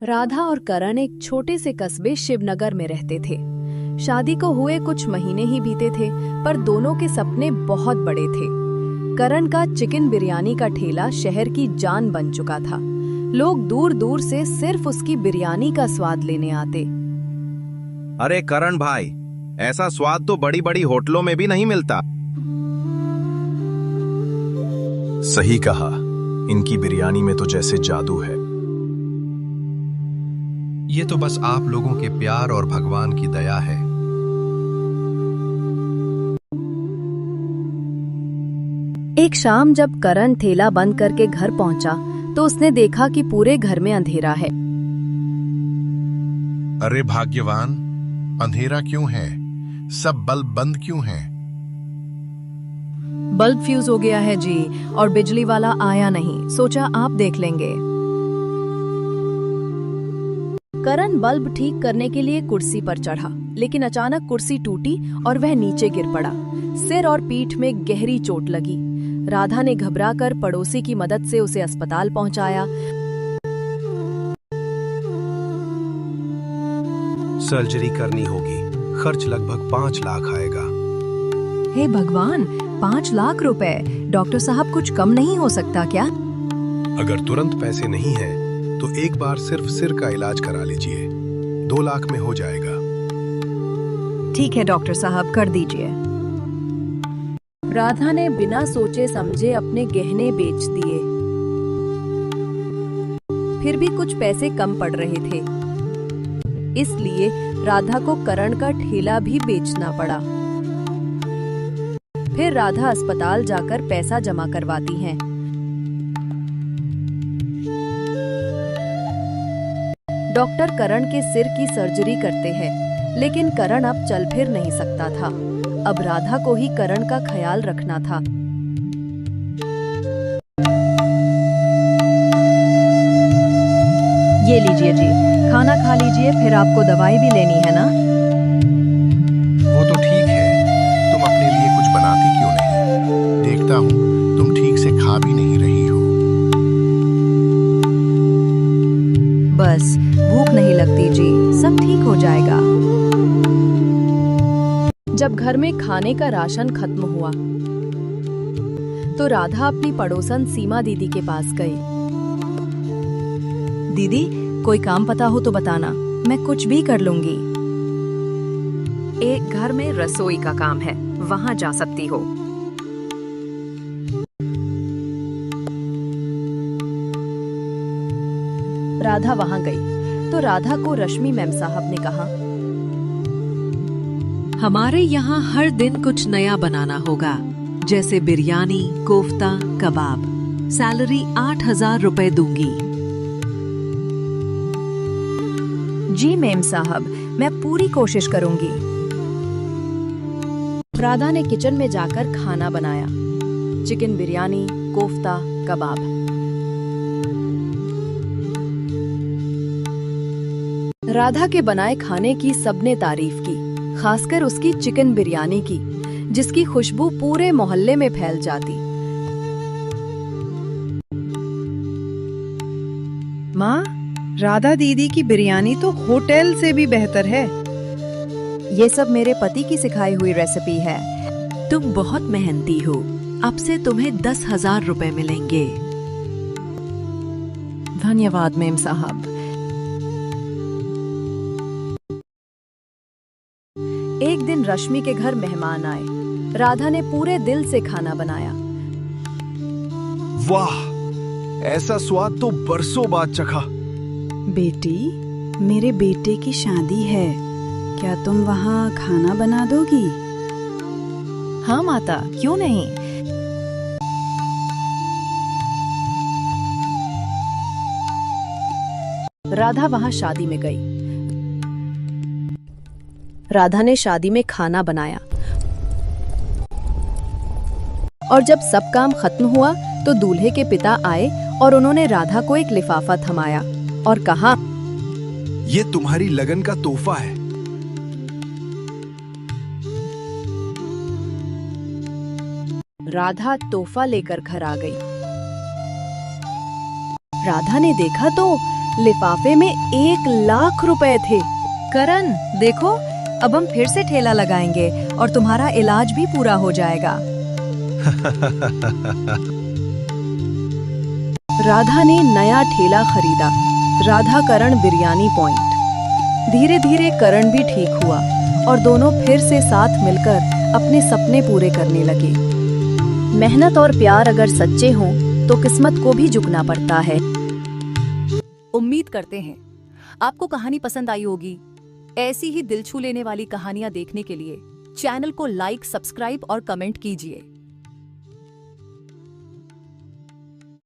राधा और करण एक छोटे से कस्बे शिवनगर में रहते थे। शादी को हुए कुछ महीने ही बीते थे, पर दोनों के सपने बहुत बड़े थे। करण का चिकन बिरयानी का ठेला शहर की जान बन चुका था। लोग दूर दूर से सिर्फ उसकी बिरयानी का स्वाद लेने आते। अरे करण भाई, ऐसा स्वाद तो बड़ी बड़ी होटलों में भी नहीं मिलता। सही कहा, इनकी बिरयानी में तो जैसे जादू है। ये तो बस आप लोगों के प्यार और भगवान की दया है। एक शाम जब करण ठेला बंद करके घर पहुंचा तो उसने देखा कि पूरे घर में अंधेरा है। अरे भाग्यवान, अंधेरा क्यों है? सब बल्ब बंद क्यों हैं? बल्ब फ्यूज हो गया है जी, और बिजली वाला आया नहीं, सोचा आप देख लेंगे। करण बल्ब ठीक करने के लिए कुर्सी पर चढ़ा, लेकिन अचानक कुर्सी टूटी और वह नीचे गिर पड़ा। सिर और पीठ में गहरी चोट लगी। राधा ने घबराकर पड़ोसी की मदद से उसे अस्पताल पहुंचाया। सर्जरी करनी होगी, खर्च लगभग 5 लाख आएगा। हे भगवान, 5 लाख रुपए! डॉक्टर साहब, कुछ कम नहीं हो सकता क्या? अगर तुरंत पैसे नहीं हैं, तो एक बार सिर्फ सिर का इलाज करा लीजिए, 2 लाख में हो जाएगा। ठीक है डॉक्टर साहब, कर दीजिए। राधा ने बिना सोचे समझे अपने गहने बेच दिए। फिर भी कुछ पैसे कम पड़ रहे थे, इसलिए राधा को करण का ठेला भी बेचना पड़ा। फिर राधा अस्पताल जाकर पैसा जमा करवाती है। डॉक्टर करण के सिर की सर्जरी करते हैं, लेकिन करण अब चल फिर नहीं सकता था। अब राधा को ही करण का ख्याल रखना था। ये लीजिए जी, खाना खा लीजिए, फिर आपको दवाई भी लेनी है ना? वो तो ठीक है, तुम अपने लिए कुछ बनाती क्यों नहीं? देखता हूँ तुम ठीक से खा भी नहीं रही हो। बस भूख नहीं लगती जी, सब ठीक हो जाएगा। जब घर में खाने का राशन खत्म हुआ तो राधा अपनी पड़ोसन सीमा दीदी के पास गई। दीदी, कोई काम पता हो तो बताना, मैं कुछ भी कर लूंगी। एक घर में रसोई का काम है, वहां जा सकती हो। राधा वहां गई तो राधा को रश्मि मैम साहब ने कहा, हमारे यहाँ हर दिन कुछ नया बनाना होगा, जैसे बिरयानी, कोफ्ता, कबाब। सैलरी 8,000 रुपए दूंगी। जी मैम साहब, मैं पूरी कोशिश करूंगी। राधा ने किचन में जाकर खाना बनाया, चिकन बिरयानी, कोफ्ता, कबाब। राधा के बनाए खाने की सबने तारीफ की, खासकर उसकी चिकन बिरयानी की, जिसकी खुशबू पूरे मोहल्ले में फैल जाती। माँ, राधा दीदी की बिरयानी तो होटल से भी बेहतर है। ये सब मेरे पति की सिखाई हुई रेसिपी है। तुम बहुत मेहनती हो, अब से तुम्हें 10,000 रुपए मिलेंगे। धन्यवाद मैम साहब। एक दिन रश्मि के घर मेहमान आए। राधा ने पूरे दिल से खाना बनाया। वाह, ऐसा स्वाद तो बरसों बाद चखा। बेटी, मेरे बेटे की शादी है, क्या तुम वहाँ खाना बना दोगी? हाँ माता, क्यों नहीं। राधा वहां शादी में गई। राधा ने शादी में खाना बनाया और जब सब काम खत्म हुआ तो दूल्हे के पिता आए और उन्होंने राधा को एक लिफाफा थमाया और कहा, ये तुम्हारी लगन का तोहफा है। राधा तोहफा लेकर घर आ गई। राधा ने देखा तो लिफाफे में 1 लाख रुपए थे। करण देखो, अब हम फिर से ठेला लगाएंगे और तुम्हारा इलाज भी पूरा हो जाएगा। राधा ने नया ठेला खरीदा, राधा करण बिरयानी पॉइंट। धीरे धीरे करण भी ठीक हुआ और दोनों फिर से साथ मिलकर अपने सपने पूरे करने लगे। मेहनत और प्यार अगर सच्चे हों तो किस्मत को भी झुकना पड़ता है। उम्मीद करते हैं आपको कहानी पसंद आई होगी। ऐसी ही दिल छू लेने वाली कहानियां देखने के लिए चैनल को लाइक, सब्सक्राइब और कमेंट कीजिए।